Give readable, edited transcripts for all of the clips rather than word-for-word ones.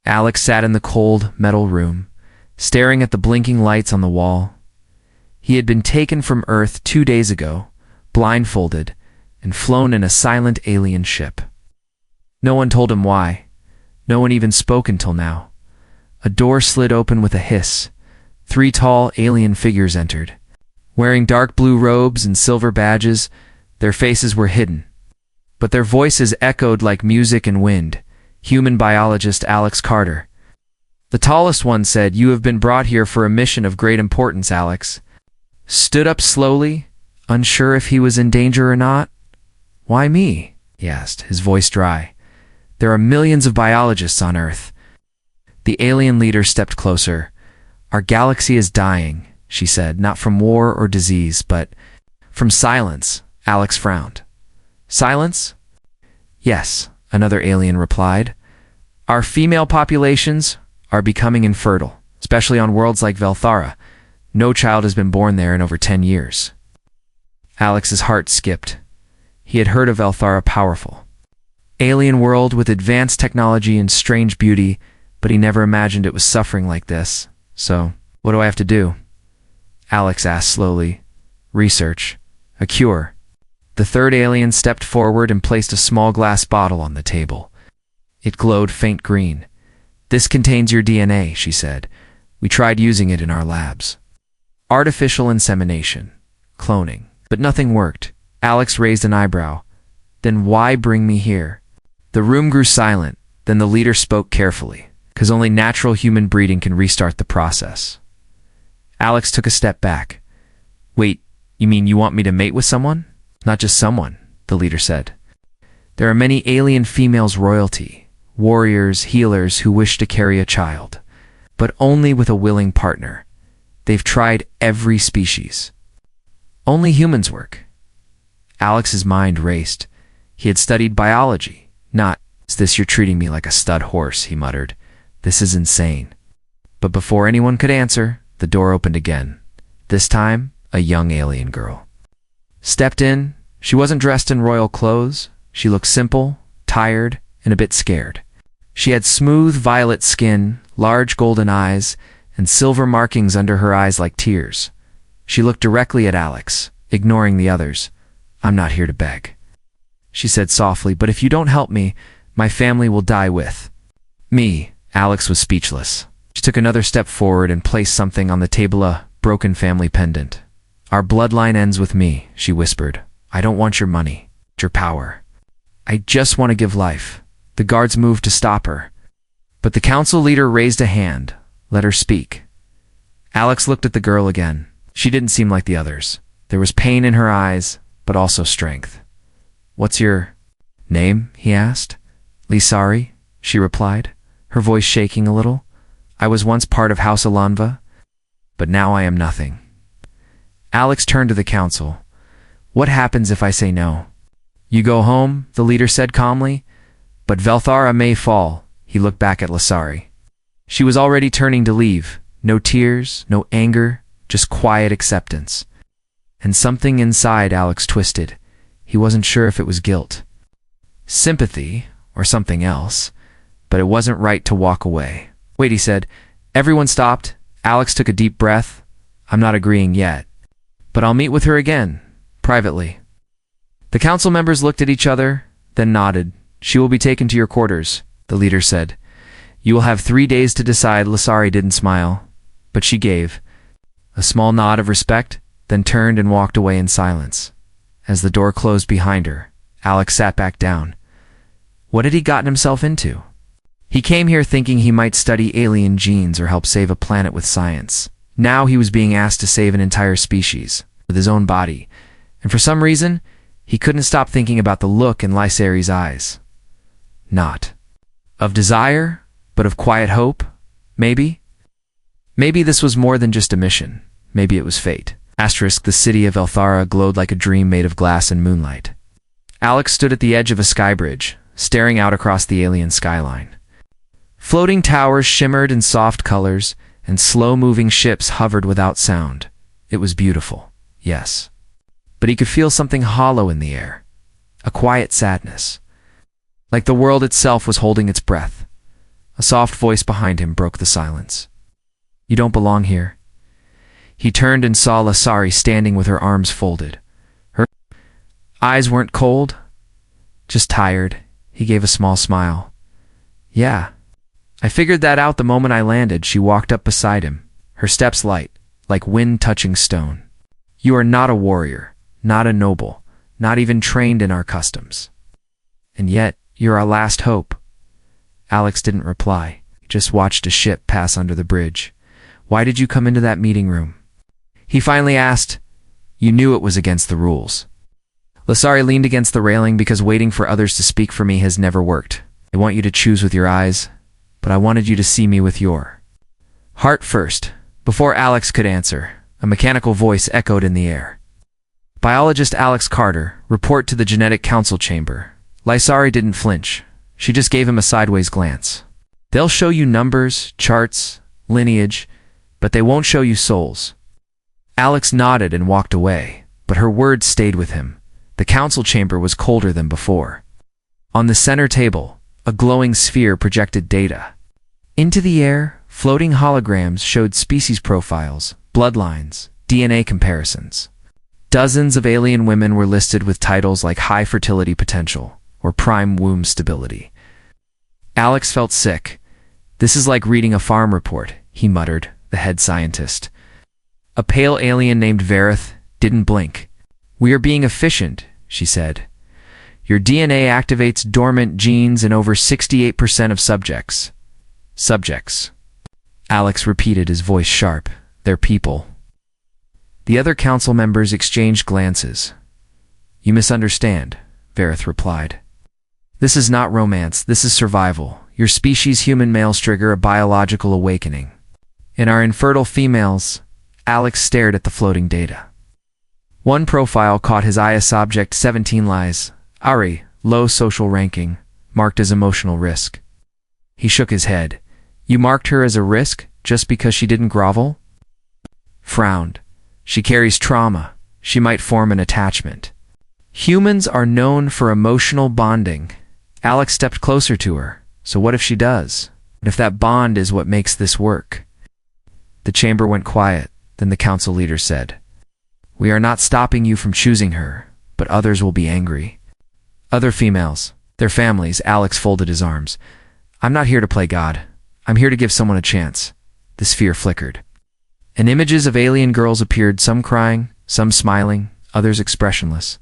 Alex sat in the cold, metal room, staring at the blinking lights on the wall. He had been taken from Earth 2 days ago, blindfolded, and flown in a silent alien ship. No one told him why. No one even spoke until now. A door slid open with a hiss. 3 tall alien figures entered. Wearing dark blue robes and silver badges, their faces were hidden. But their voices echoed like music and wind. Human biologist Alex Carter. The tallest one said, "You have been brought here for a mission of great importance, Alex." Stood up slowly, unsure if he was in danger or not. "Why me?" he asked, his voice dry. "There are millions of biologists on Earth." The alien leader stepped closer. "Our galaxy is dying," she said, "not from war or disease, but from silence." Alex frowned. "Silence?" "Yes," another alien replied. "Our female populations are becoming infertile, especially on worlds like Velthara. No child has been born there in over 10 years. Alex's heart skipped. He had heard of Velthara powerful. Alien world with advanced technology and strange beauty, but he never imagined it was suffering like this. "So, what do I have to do?" Alex asked slowly. "Research. A cure." The third alien stepped forward and placed a small glass bottle on the table. It glowed faint green. "This contains your DNA," she said. "We tried using it in our labs. Artificial insemination. Cloning. But nothing worked." Alex raised an eyebrow. "Then why bring me here?" The room grew silent. Then the leader spoke carefully. "'Cause only natural human breeding can restart the process." Alex took a step back. "Wait, you mean you want me to mate with someone?" "Not just someone," the leader said. "There are many alien females royalty, warriors, healers who wish to carry a child, but only with a willing partner. They've tried every species. Only humans work." Alex's mind raced. He had studied biology. "Not, is this you're treating me like a stud horse," he muttered. "This is insane." But before anyone could answer, the door opened again. This time, a young alien girl stepped in. She wasn't dressed in royal clothes. She looked simple, tired, and a bit scared. She had smooth violet skin, large golden eyes, and silver markings under her eyes like tears. She looked directly at Alex, ignoring the others. "I'm not here to beg," she said softly, "but if you don't help me, my family will die with me." Alex was speechless. She took another step forward and placed something on the table, a broken family pendant. "Our bloodline ends with me," she whispered. "I don't want your money, your power. I just want to give life." The guards moved to stop her, but the council leader raised a hand. "Let her speak." Alex looked at the girl again. She didn't seem like the others. There was pain in her eyes, but also strength. "What's your name?" he asked. "Lisari," she replied, her voice shaking a little. "I was once part of House Alanva, but now I am nothing." Alex turned to the council. "What happens if I say no?" "You go home," the leader said calmly. "But Velthara may fall." He looked back at Lisari. She was already turning to leave. No tears, no anger, just quiet acceptance. And something inside Alex twisted. He wasn't sure if it was guilt, sympathy, or something else, but it wasn't right to walk away. "Wait," he said. Everyone stopped. Alex took a deep breath. "I'm not agreeing yet, but I'll meet with her again, privately." The council members looked at each other, then nodded. "She will be taken to your quarters," the leader said. "You will have 3 days to decide." Lisari didn't smile, but she gave a small nod of respect, then turned and walked away in silence. As the door closed behind her, Alex sat back down. What had he gotten himself into? He came here thinking he might study alien genes or help save a planet with science. Now he was being asked to save an entire species with his own body, and for some reason, he couldn't stop thinking about the look in Lisari's eyes. Not of desire, but of quiet hope, maybe? Maybe this was more than just a mission. Maybe it was fate. The city of Velthara glowed like a dream made of glass and moonlight. Alex stood at the edge of a sky bridge, staring out across the alien skyline. Floating towers shimmered in soft colors, and slow-moving ships hovered without sound. It was beautiful, yes. But he could feel something hollow in the air, a quiet sadness. Like the world itself was holding its breath. A soft voice behind him broke the silence. You don't belong here. He turned and saw Lasari standing with her arms folded. Her eyes weren't cold, just tired. He gave a small smile. Yeah. I figured that out the moment I landed. She walked up beside him, her steps light, like wind touching stone. You are not a warrior, not a noble, not even trained in our customs. And yet, you're our last hope. Alex didn't reply, just watched a ship pass under the bridge. Why did you come into that meeting room? He finally asked. You knew it was against the rules. Lasari leaned against the railing because waiting for others to speak for me has never worked. I want you to choose with your eyes, but I wanted you to see me with your heart first. Before Alex could answer, a mechanical voice echoed in the air. Biologist Alex Carter, report to the Genetic Council chamber. Lasari didn't flinch. She just gave him a sideways glance. They'll show you numbers, charts, lineage, but they won't show you souls. Alex nodded and walked away, but her words stayed with him. The council chamber was colder than before. On the center table, a glowing sphere projected data. Into the air, floating holograms showed species profiles, bloodlines, DNA comparisons. Dozens of alien women were listed with titles like high fertility potential or prime womb stability. Alex felt sick. This is like reading a farm report, he muttered, the head scientist. A pale alien named Verith didn't blink. We are being efficient, she said. Your DNA activates dormant genes in over 68% of subjects. Subjects. Alex repeated, his voice sharp. They're people. The other council members exchanged glances. You misunderstand, Verith replied. This is not romance, this is survival. Your species' human males trigger a biological awakening. In our infertile females, Alex stared at the floating data. One profile caught his eye, a subject 17 lies. Ari, low social ranking, marked as emotional risk. He shook his head. You marked her as a risk just because she didn't grovel? Frowned. She carries trauma. She might form an attachment. Humans are known for emotional bonding. Alex stepped closer to her. So what if she does? What if that bond is what makes this work? The chamber went quiet. Then the council leader said, We are not stopping you from choosing her, but others will be angry. Other females, their families. Alex folded his arms. I'm not here to play God. I'm here to give someone a chance. The sphere flickered. And images of alien girls appeared, some crying, some smiling, others expressionless.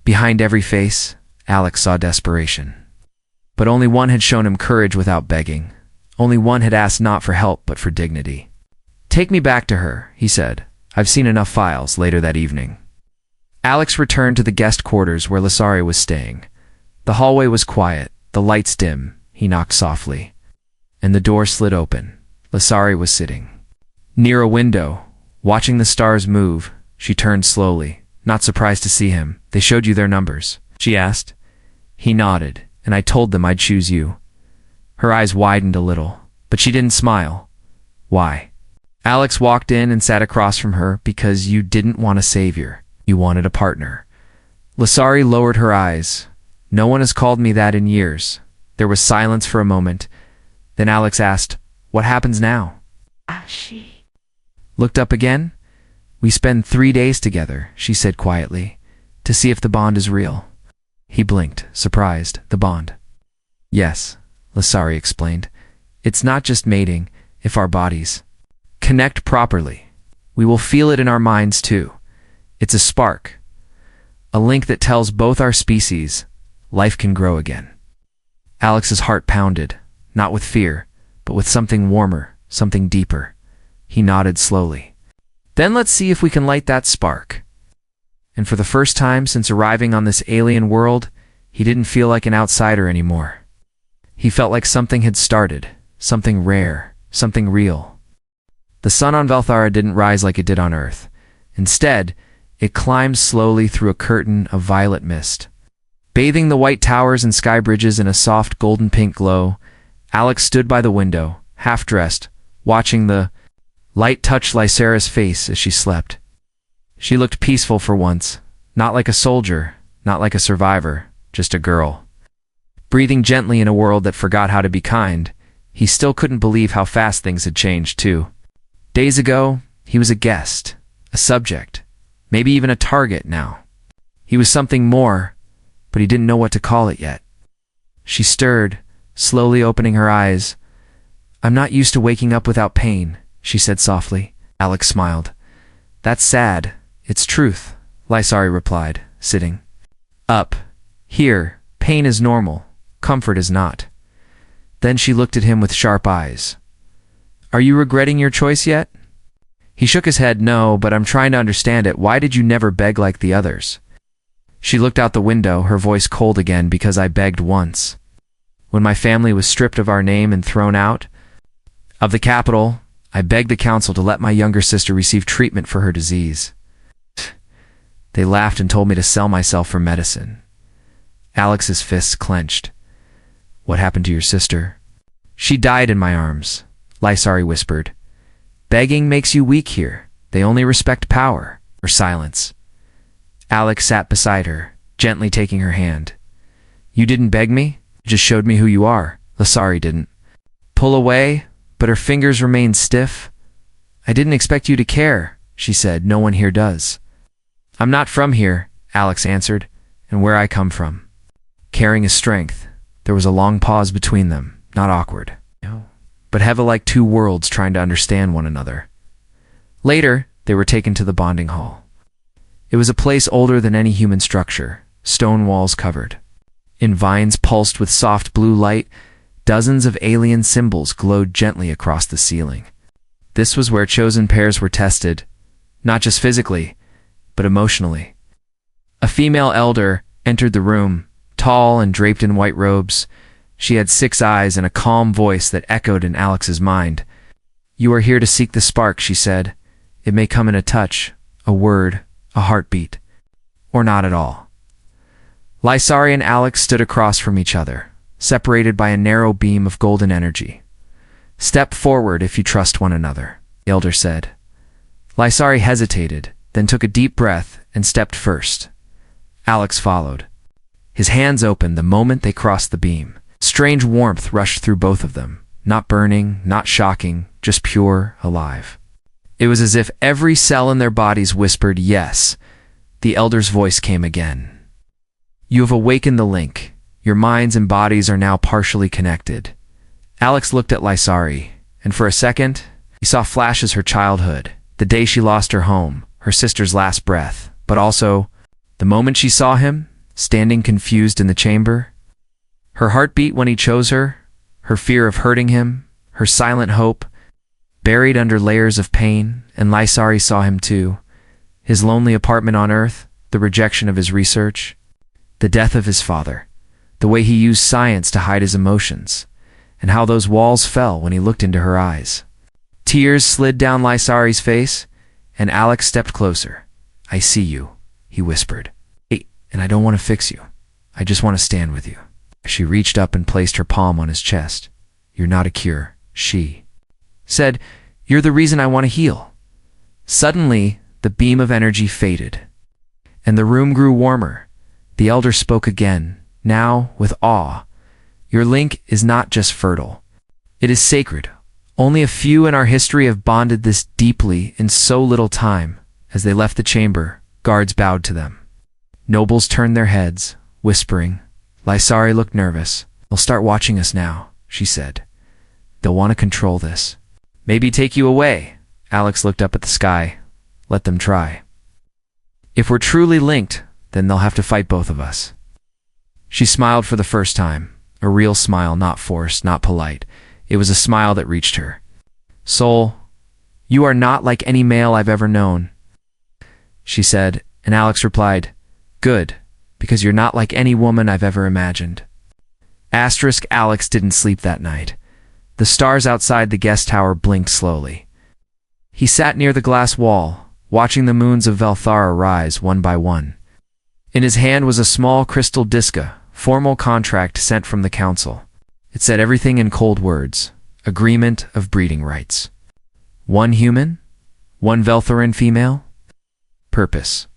Behind every face, Alex saw desperation. But only one had shown him courage without begging. Only one had asked not for help, but for dignity. Take me back to her, he said. I've seen enough files. Later that evening, Alex returned to the guest quarters where Lasari was staying. The hallway was quiet, the lights dim. He knocked softly, and the door slid open. Lasari was sitting near a window, watching the stars move. She turned slowly, not surprised to see him. They showed you their numbers, she asked. He nodded, and I told them I'd choose you. Her eyes widened a little, but she didn't smile. Why? Alex walked in and sat across from her. Because you didn't want a savior. You wanted a partner. Lasari lowered her eyes. No one has called me that in years. There was silence for a moment. Then Alex asked, What happens now? She Looked up again. We spend 3 days together, she said quietly, to see if the bond is real. He blinked, surprised. The bond? Yes, Lasari explained. It's not just mating. If our bodies connect properly, we will feel it in our minds too. It's a spark, a link that tells both our species life can grow again. Alex's heart pounded, not with fear, but with something warmer, something deeper. He nodded slowly. Then let's see if we can light that spark. And for the first time since arriving on this alien world, he didn't feel like an outsider anymore. He felt like something had started, something rare, something real. The sun on Velthara didn't rise like it did on Earth. Instead, it climbed slowly through a curtain of violet mist. Bathing the white towers and sky bridges in a soft golden-pink glow, Alex stood by the window, half-dressed, watching the light touch Lysera's face as she slept. She looked peaceful for once, not like a soldier, not like a survivor, just a girl. Breathing gently in a world that forgot how to be kind, He still couldn't believe how fast things had changed, too. Days ago, he was a guest, a subject, maybe even a target now. He was something more, but he didn't know what to call it yet. She stirred, slowly opening her eyes. "I'm not used to waking up without pain," she said softly. Alex smiled. "That's sad. It's truth," Lysari replied, sitting up. "Here, pain is normal. Comfort is not." Then she looked at him with sharp eyes. "Are you regretting your choice yet?" He shook his head. "No, but I'm trying to understand it. Why did you never beg like the others?" She looked out the window, her voice cold again. "Because I begged once. When my family was stripped of our name and thrown out of the capital, I begged the council to let my younger sister receive treatment for her disease. They laughed and told me to sell myself for medicine." Alex's fists clenched. "What happened to your sister?" "She died in my arms," Lysari whispered. "Begging makes you weak here. They only respect power or silence." Alex sat beside her, gently taking her hand. "You didn't beg me, you just showed me who you are." Lysari didn't pull away, but her fingers remained stiff. "I didn't expect you to care," she said. "No one here does." "I'm not from here," Alex answered, "and where I come from." Caring is strength. There was a long pause between them, not awkward, but heavy, like two worlds trying to understand one another. Later, they were taken to the bonding hall. It was a place older than any human structure, stone walls covered in vines pulsed with soft blue light. Dozens of alien symbols glowed gently across the ceiling. This was where chosen pairs were tested, not just physically, but emotionally. A female elder entered the room, tall and draped in white robes. She had 6 eyes and a calm voice that echoed in Alex's mind. "You are here to seek the spark," she said. "It may come in a touch, a word, a heartbeat, or not at all." Lysari and Alex stood across from each other, separated by a narrow beam of golden energy. "Step forward if you trust one another," the elder said. Lysari hesitated, then took a deep breath and stepped first. Alex followed. His hands opened the moment they crossed the beam. Strange warmth rushed through both of them, not burning, not shocking, just pure, alive. It was as if every cell in their bodies whispered yes. The elder's voice came again. "You have awakened the link. Your minds and bodies are now partially connected." Alex looked at Lysari, and for a second, he saw flashes her childhood, the day she lost her home, her sister's last breath, but also the moment she saw him, standing confused in the chamber. Her heartbeat when he chose her, her fear of hurting him, her silent hope, buried under layers of pain. And Lysari saw him too. His lonely apartment on Earth, the rejection of his research, the death of his father, the way he used science to hide his emotions, and how those walls fell when he looked into her eyes. Tears slid down Lysari's face, and Alex stepped closer. "I see you," he whispered. "Hey, and I don't want to fix you. I just want to stand with you." She reached up and placed her palm on his chest. "You're not a cure," she said. "You're the reason I want to heal." Suddenly, the beam of energy faded, and the room grew warmer. The elder spoke again, now with awe. "Your link is not just fertile. It is sacred. Only a few in our history have bonded this deeply in so little time." As they left the chamber, guards bowed to them. Nobles turned their heads, whispering. Lysari looked nervous. "They'll start watching us now," she said. "They'll want to control this. Maybe take you away." Alex looked up at the sky. "Let them try. If we're truly linked, then they'll have to fight both of us." She smiled for the first time, a real smile, not forced, not polite. It was a smile that reached her. "Soul, you are not like any male I've ever known," she said, and Alex replied, "Good, because you're not like any woman I've ever imagined." Alex didn't sleep that night. The stars outside the guest tower blinked slowly. He sat near the glass wall, watching the moons of Velthara rise one by one. In his hand was a small crystal disca, formal contract sent from the council. It said everything in cold words. Agreement of breeding rights. 1 human, 1 Veltharan female. Purpose.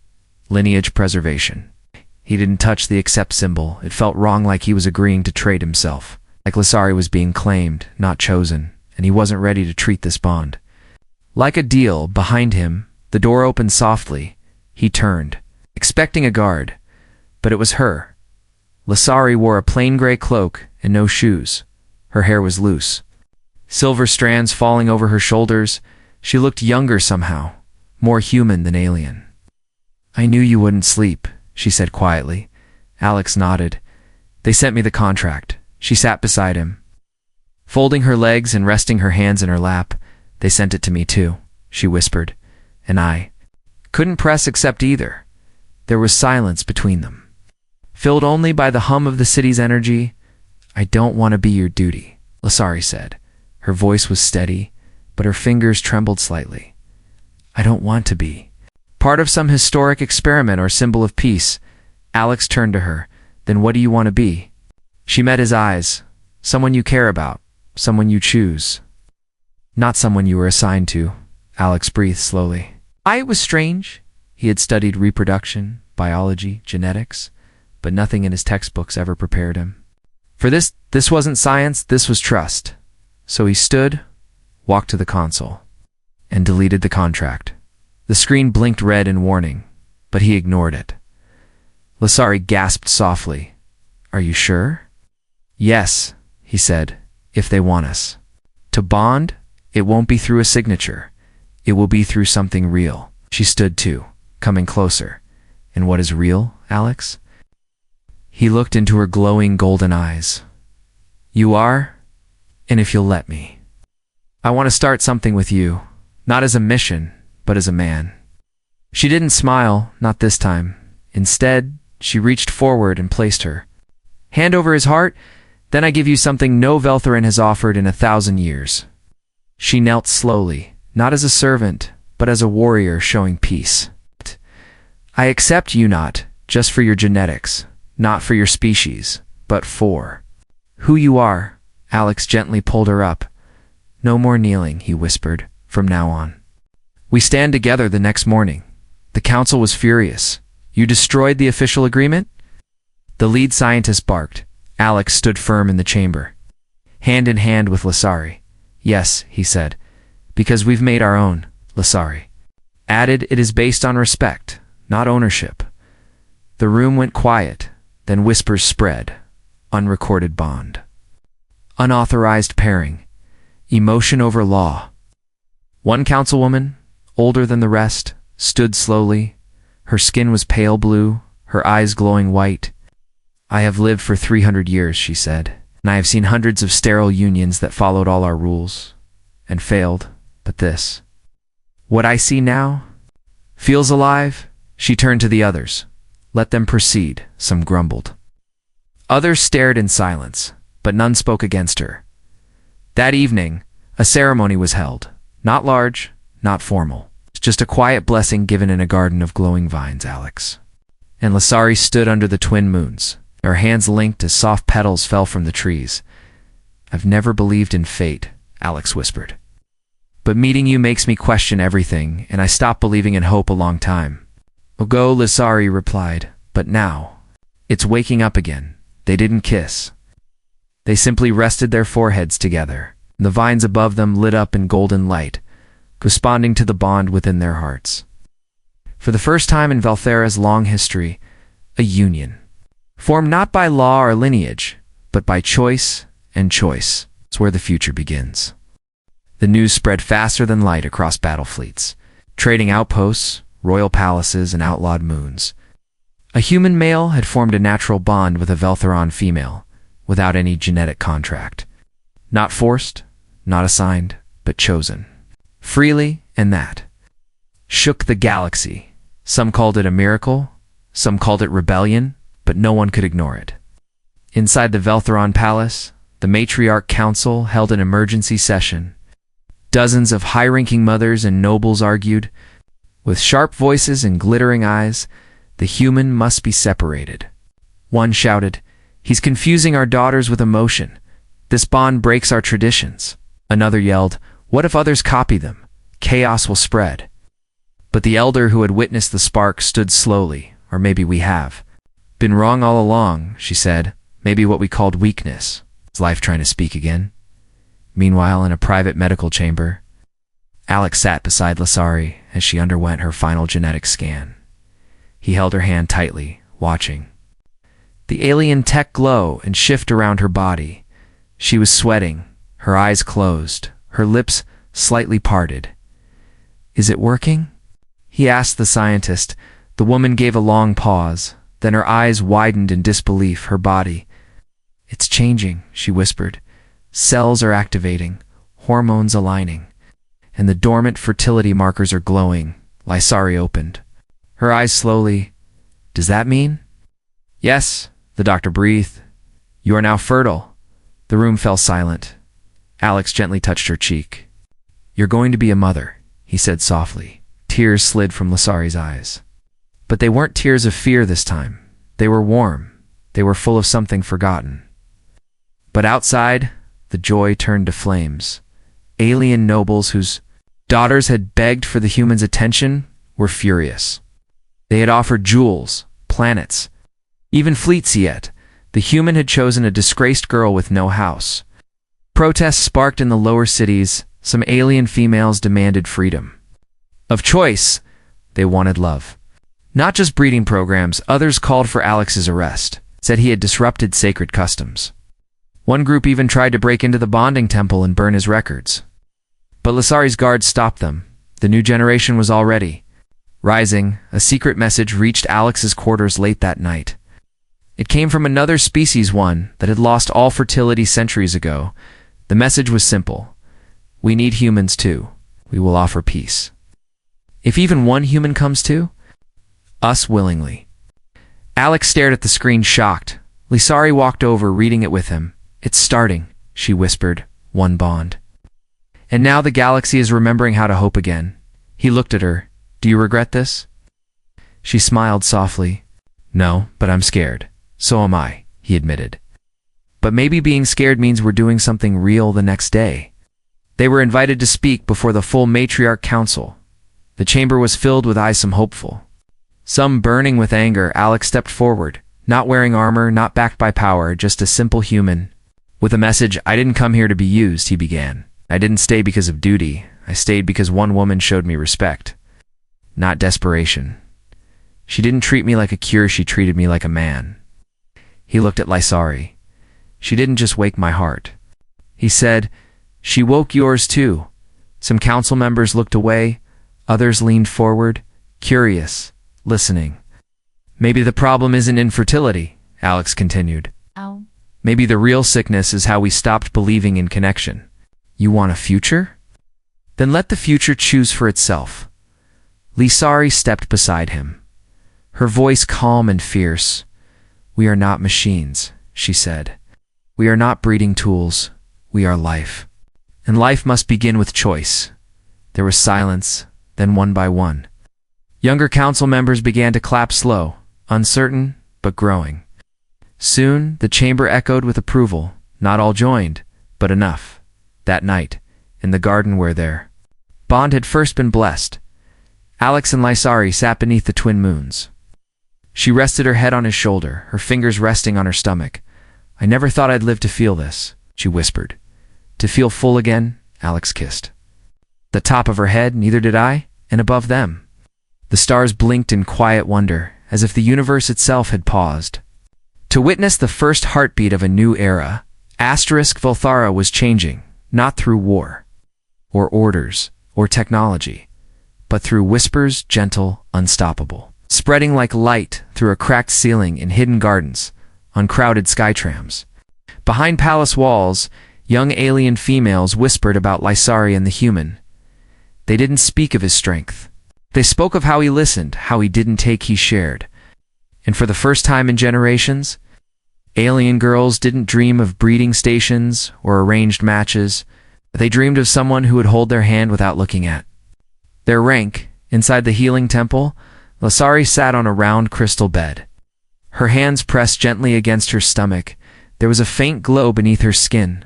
Lineage preservation. He didn't touch the accept symbol. It felt wrong, like he was agreeing to trade himself. Like Lasari was being claimed, not chosen, and he wasn't ready to treat this bond. Like a deal, behind him, the door opened softly. He turned, expecting a guard, but it was her. Lasari wore a plain gray cloak and no shoes. Her hair was loose, silver strands falling over her shoulders. She looked younger somehow, more human than alien. "I knew you wouldn't sleep," she said quietly. Alex nodded. "They sent me the contract." She sat beside him, folding her legs and resting her hands in her lap. "They sent it to me too," she whispered, and I couldn't press accept either. There was silence between them, filled only by the hum of the city's energy. "I don't want to be your duty," Lasari said. Her voice was steady, but her fingers trembled slightly. "I don't want to be part of some historic experiment or symbol of peace." Alex turned to her. "Then what do you want to be?" She met his eyes. "Someone you care about, someone you choose." "Not someone you were assigned to," Alex breathed slowly. It was strange. He had studied reproduction, biology, genetics, but nothing in his textbooks ever prepared him. For this wasn't science, this was trust. So he stood, walked to the console, and deleted the contract. The screen blinked red in warning, but he ignored it. Lasari gasped softly. "Are you sure?" "Yes," he said, "if they want us to bond, it won't be through a signature. It will be through something real." She stood too, coming closer. "And what is real, Alex?" He looked into her glowing golden eyes. "You are, and if you'll let me. I want to start something with you, not as a mission, but as a man." She didn't smile, not this time. Instead, she reached forward and placed her hand over his heart. "Then I give you something no Veltherin has offered in 1,000 years." She knelt slowly, not as a servant, but as a warrior showing peace. "I accept you not just for your genetics, not for your species, but for who you are." Alex gently pulled her up. "No more kneeling," he whispered, "from now on. We stand together." The next morning, the council was furious. "You destroyed the official agreement?" The lead scientist barked. Alex stood firm in the chamber, hand in hand with Lasari. "Yes," he said, "because we've made our own." Lasari added, "It is based on respect, not ownership." The room went quiet, then whispers spread. Unrecorded bond. Unauthorized pairing. Emotion over law. One councilwoman, older than the rest, stood slowly. Her skin was pale blue, her eyes glowing white. "I have lived for 300 years, she said, "and I have seen hundreds of sterile unions that followed all our rules and failed, but this, what I see now, feels alive." She turned to the others. "Let them proceed," some grumbled. Others stared in silence, but none spoke against her. That evening, a ceremony was held. Not large, not formal. Just a quiet blessing given in a garden of glowing vines, Alex. And Lasari stood under the twin moons, her hands linked as soft petals fell from the trees. "I've never believed in fate," Alex whispered. "But meeting you makes me question everything, and I stopped believing in hope a long time." "Go," Lasari replied, "but now, it's waking up again." They didn't kiss. They simply rested their foreheads together. The vines above them lit up in golden light, corresponding to the bond within their hearts. For the first time in Velthera's long history, a union, formed not by law or lineage, but by choice, and choice is where the future begins. The news spread faster than light across battle fleets, trading outposts, royal palaces, and outlawed moons. A human male had formed a natural bond with a Veltheron female, without any genetic contract. Not forced, not assigned, but chosen. Freely, and that shook the galaxy. Some called it a miracle, some called it rebellion, but no one could ignore it. Inside the Veltheron Palace, the Matriarch Council held an emergency session. Dozens of high-ranking mothers and nobles argued. With sharp voices and glittering eyes, the human must be separated. One shouted, "He's confusing our daughters with emotion. This bond breaks our traditions." Another yelled, "What if others copy them? Chaos will spread." But the elder who had witnessed the spark stood slowly. "Or maybe we have been wrong all along," she said. "Maybe what we called weakness Is life trying to speak again? Meanwhile, in a private medical chamber, Alex sat beside Lasari as she underwent her final genetic scan. He held her hand tightly, watching. The alien tech glow and shift around her body. She was sweating, her eyes closed, her lips slightly parted. "Is it working?" he asked the scientist. The woman gave a long pause, then her eyes widened in disbelief, her body. "It's changing," she whispered. "Cells are activating, hormones aligning, and the dormant fertility markers are glowing." Lysari opened, her eyes slowly. "Does that mean?" "Yes," the doctor breathed. "You are now fertile." The room fell silent. Alex gently touched her cheek. "You're going to be a mother," he said softly. Tears slid from Lasari's eyes. But they weren't tears of fear this time. They were warm. They were full of something forgotten. But outside, the joy turned to flames. Alien nobles whose daughters had begged for the humans' attention were furious. They had offered jewels, planets, even fleets, yet the human had chosen a disgraced girl with no house. Protests sparked in the lower cities. Some alien females demanded freedom of choice. They wanted love. Not just breeding programs, others called for Alex's arrest, said he had disrupted sacred customs. One group even tried to break into the bonding temple and burn his records. But Lasari's guards stopped them. The new generation was already rising. A secret message reached Alex's quarters late that night. It came from another species, one that had lost all fertility centuries ago. The message was simple. "We need humans too. We will offer peace. If even one human comes too, us willingly." Alex stared at the screen, shocked. Lasari walked over, reading it with him. "It's starting," she whispered. "One bond. And now the galaxy is remembering how to hope again." He looked at her. "Do you regret this?" She smiled softly. "No, but I'm scared." "So am I," he admitted. "But maybe being scared means we're doing something real the next day." They were invited to speak before the full matriarch council. The chamber was filled with eyes, some hopeful, some burning with anger. Alex stepped forward, not wearing armor, not backed by power, just a simple human. With a message, "I didn't come here to be used," he began. "I didn't stay because of duty. I stayed because one woman showed me respect, not desperation. She didn't treat me like a cure, she treated me like a man." He looked at Lasari. "She didn't just wake my heart," he said. "She woke yours too." Some council members looked away. Others leaned forward, curious, listening. "Maybe the problem isn't infertility," Alex continued. "Oh. "Maybe the real sickness is how we stopped believing in connection." "You want a future? Then let the future choose for itself." Lasari stepped beside him, her voice calm and fierce. "We are not machines," she said. "We are not breeding tools. We are life. And life must begin with choice." There was silence, then one by one, younger council members began to clap, slow, uncertain, but growing. Soon, the chamber echoed with approval. Not all joined, but enough. That night, in the garden where their bond had first been blessed, Alex and Lasari sat beneath the twin moons. She rested her head on his shoulder, her fingers resting on her stomach. "I never thought I'd live to feel this," she whispered. "To feel full again," Alex kissed. The top of her head, "Neither did I," and above them, the stars blinked in quiet wonder, as if the universe itself had paused to witness the first heartbeat of a new era. Volthara was changing, not through war, or orders, or technology, but through whispers, gentle, unstoppable, spreading like light through a cracked ceiling in hidden gardens, on crowded skytrams. Behind palace walls, young alien females whispered about Lasari and the human. They didn't speak of his strength. They spoke of how he listened, how he didn't take, he shared. And for the first time in generations, alien girls didn't dream of breeding stations or arranged matches. They dreamed of someone who would hold their hand without looking at their rank. Inside the healing temple, Lasari sat on a round crystal bed. Her hands pressed gently against her stomach. There was a faint glow beneath her skin,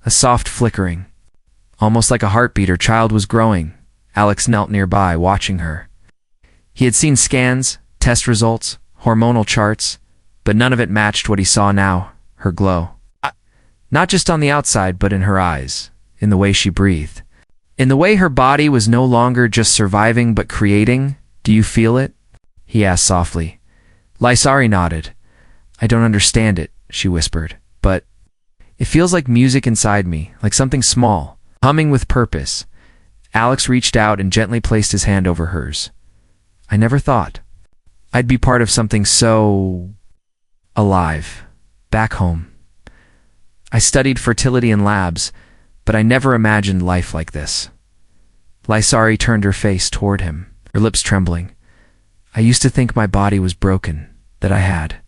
a soft flickering. Almost like a heartbeat, her child was growing. Alex knelt nearby, watching her. He had seen scans, test results, hormonal charts, but none of it matched what he saw now, her glow. Not just on the outside, but in her eyes, in the way she breathed. In the way her body was no longer just surviving but creating. Do you feel it? He asked softly. Lysari nodded. I don't understand it, she whispered, but it feels like music inside me, like something small, humming with purpose. Alex reached out and gently placed his hand over hers. I never thought I'd be part of something so alive, back home. I studied fertility in labs, but I never imagined life like this. Lysari turned her face toward him, her lips trembling. I used to think my body was broken, that I had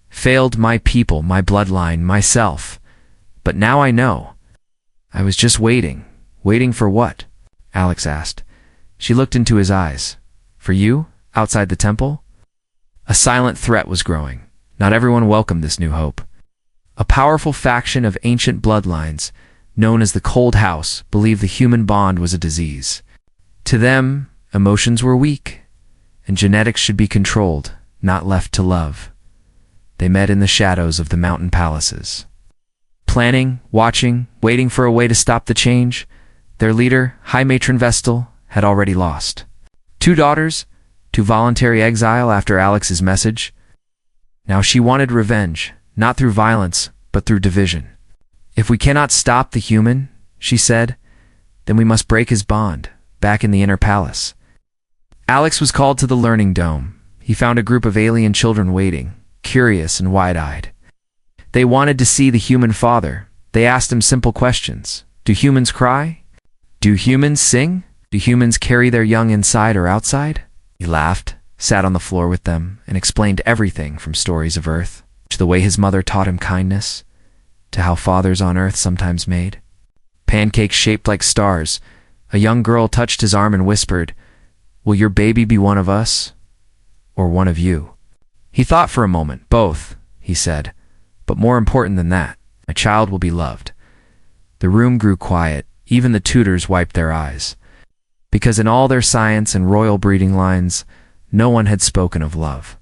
failed my people, my bloodline, myself. But now I know. I was just waiting. Waiting for what? Alex asked. She looked into his eyes. For you, outside the temple? A silent threat was growing. Not everyone welcomed this new hope. A powerful faction of ancient bloodlines, known as the Cold House, believed the human bond was a disease. To them, emotions were weak, and genetics should be controlled, not left to love. They met in the shadows of the mountain palaces. Planning, watching, waiting for a way to stop the change. Their leader, High Matron Vestal, had already lost 2 daughters to voluntary exile after Alex's message. Now she wanted revenge, not through violence, but through division. If we cannot stop the human, she said, then we must break his bond, back in the inner palace. Alex was called to the learning dome. He found a group of alien children waiting, curious and wide-eyed. They wanted to see the human father. They asked him simple questions. Do humans cry? Do humans sing? Do humans carry their young inside or outside? He laughed, sat on the floor with them, and explained everything from stories of Earth, to the way his mother taught him kindness, to how fathers on Earth sometimes made pancakes shaped like stars. A young girl touched his arm and whispered, Will your baby be one of us, or one of you? He thought for a moment. Both, he said. But more important than that, my child will be loved. The room grew quiet. Even the tutors wiped their eyes. Because in all their science and royal breeding lines, no one had spoken of love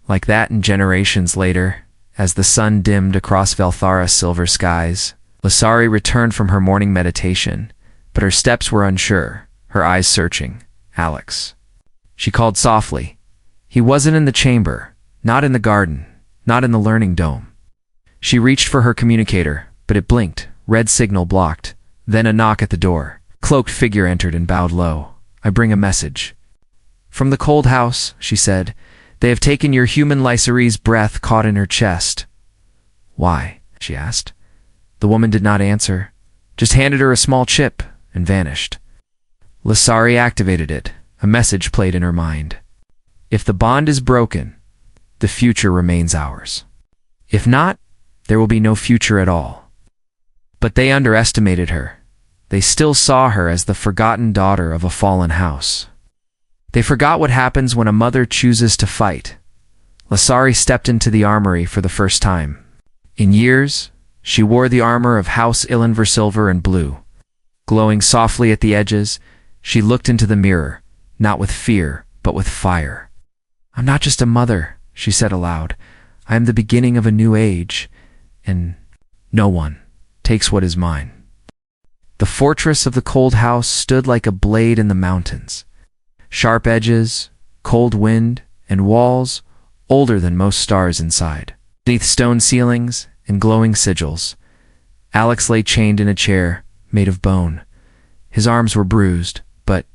like that. And generations later, as the sun dimmed across Velthara's silver skies, Lysari returned from her morning meditation, but her steps were unsure, her eyes searching. Alex. She called softly. He wasn't in the chamber, not in the garden, not in the learning dome. She reached for her communicator, but it blinked, red signal blocked. Then a knock at the door. Cloaked figure entered and bowed low. I bring a message. From the Cold House, she said. They have taken your human. Lysari's breath caught in her chest. Why? She asked. The woman did not answer, just handed her a small chip and vanished. Lysari activated it. A message played in her mind. If the bond is broken, the future remains ours. If not, there will be no future at all. But they underestimated her. They still saw her as the forgotten daughter of a fallen house. They forgot what happens when a mother chooses to fight. Lysari stepped into the armory for the first time. In years, she wore the armor of House Illenversilver and blue. Glowing softly at the edges, she looked into the mirror, not with fear, but with fire. I'm not just a mother, she said aloud. I am the beginning of a new age, and no one takes what is mine. The fortress of the Cold House stood like a blade in the mountains. Sharp edges, cold wind, and walls older than most stars inside. Beneath stone ceilings and glowing sigils, Alex lay chained in a chair made of bone. His arms were bruised, but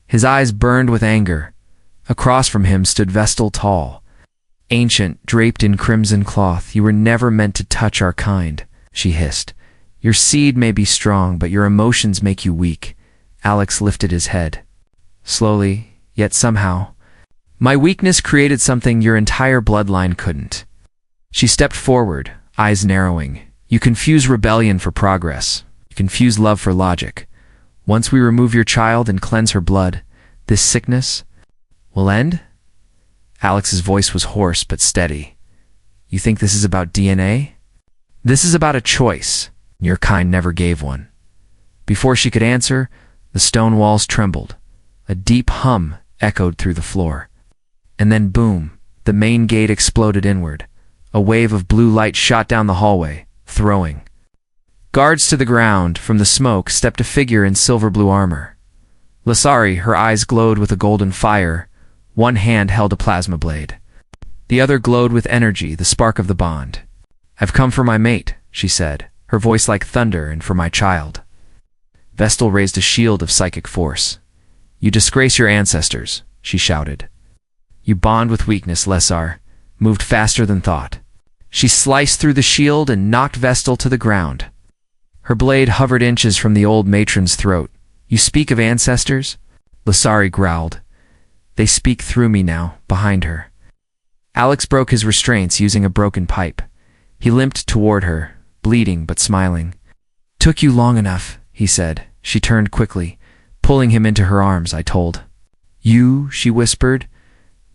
his eyes burned with anger. Across from him stood Vestal tall, ancient, draped in crimson cloth. You were never meant to touch our kind, she hissed. Your seed may be strong, but your emotions make you weak. Alex lifted his head. Slowly, yet somehow. My weakness created something your entire bloodline couldn't. She stepped forward, eyes narrowing. You confuse rebellion for progress. You confuse love for logic. Once we remove your child and cleanse her blood, this sickness will end? Alex's voice was hoarse but steady. You think this is about DNA? This is about a choice. Your kind never gave one. Before she could answer, the stone walls trembled. A deep hum echoed through the floor. And then boom, the main gate exploded inward. A wave of blue light shot down the hallway, throwing Guards to the ground. From the smoke stepped a figure in silver-blue armor. Lasari, her eyes glowed with a golden fire. One hand held a plasma blade. The other glowed with energy, the spark of the bond. "I've come for my mate," she said, her voice like thunder, "and for my child." Vestal raised a shield of psychic force. "You disgrace your ancestors," she shouted. "You bond with weakness," Lesar moved faster than thought. She sliced through the shield and knocked Vestal to the ground. Her blade hovered inches from the old matron's throat. "You speak of ancestors?" Lasari growled. "They speak through me now," behind her. Alex broke his restraints using a broken pipe. He limped toward her, bleeding but smiling. "Took you long enough," he said. She turned quickly, pulling him into her arms. "I told you," she whispered.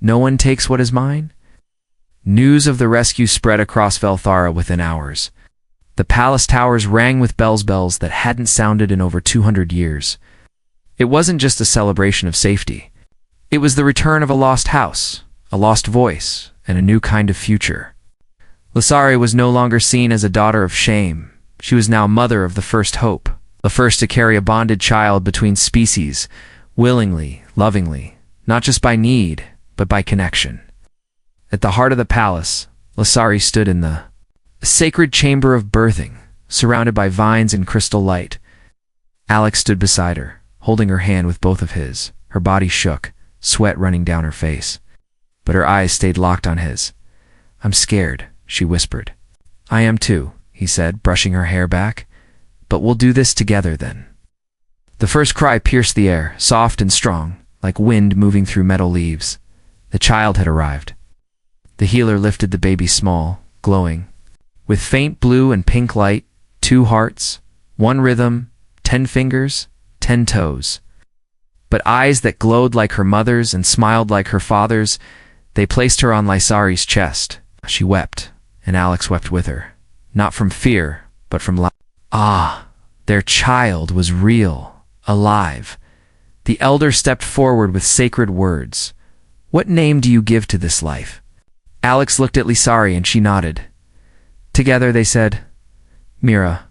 "No one takes what is mine?" News of the rescue spread across Velthara within hours. The palace towers rang with bells that hadn't sounded in over 200 years. It wasn't just a celebration of safety. It was the return of a lost house, a lost voice, and a new kind of future. Lasari was no longer seen as a daughter of shame. She was now mother of the first hope, the first to carry a bonded child between species, willingly, lovingly, not just by need, but by connection. At the heart of the palace, Lasari stood in the sacred chamber of birthing, surrounded by vines and crystal light. Alex stood beside her, holding her hand with both of his. Her body shook, sweat running down her face. But her eyes stayed locked on his. "I'm scared," she whispered. "I am too," he said, brushing her hair back. "But we'll do this together then." The first cry pierced the air, soft and strong, like wind moving through metal leaves. The child had arrived. The healer lifted the baby small, glowing. With faint blue and pink light, 2 hearts, 1 rhythm, 10 fingers, 10 toes. But eyes that glowed like her mother's and smiled like her father's. They placed her on Lysari's chest. She wept, and Alex wept with her. Not from fear, but from love. Ah, their child was real, alive. The elder stepped forward with sacred words. "What name do you give to this life?" Alex looked at Lysari and she nodded. Together they said, "Mira."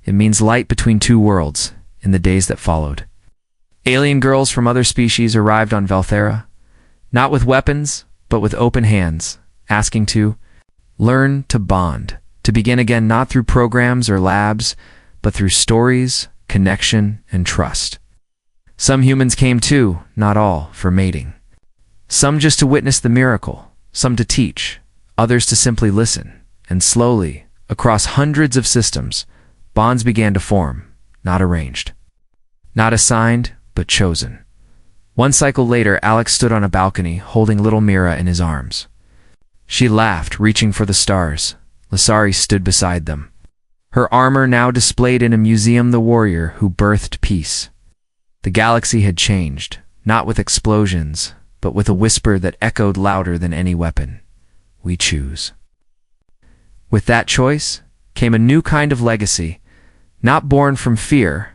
It means light between 2 worlds, in the days that followed. Alien girls from other species arrived on Velthara, not with weapons, but with open hands, asking to learn to bond, to begin again not through programs or labs, but through stories, connection, and trust. Some humans came too, not all, for mating. Some just to witness the miracle, some to teach, others to simply listen. And slowly, across hundreds of systems, bonds began to form, not arranged. Not assigned, but chosen. One cycle later, Alex stood on a balcony, holding little Mira in his arms. She laughed, reaching for the stars. Lasari stood beside them. Her armor now displayed in a museum, the warrior who birthed peace. The galaxy had changed, not with explosions, but with a whisper that echoed louder than any weapon. "We choose." With that choice came a new kind of legacy, not born from fear,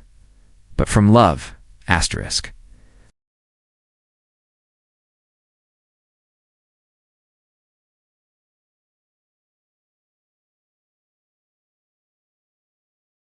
but from love, *.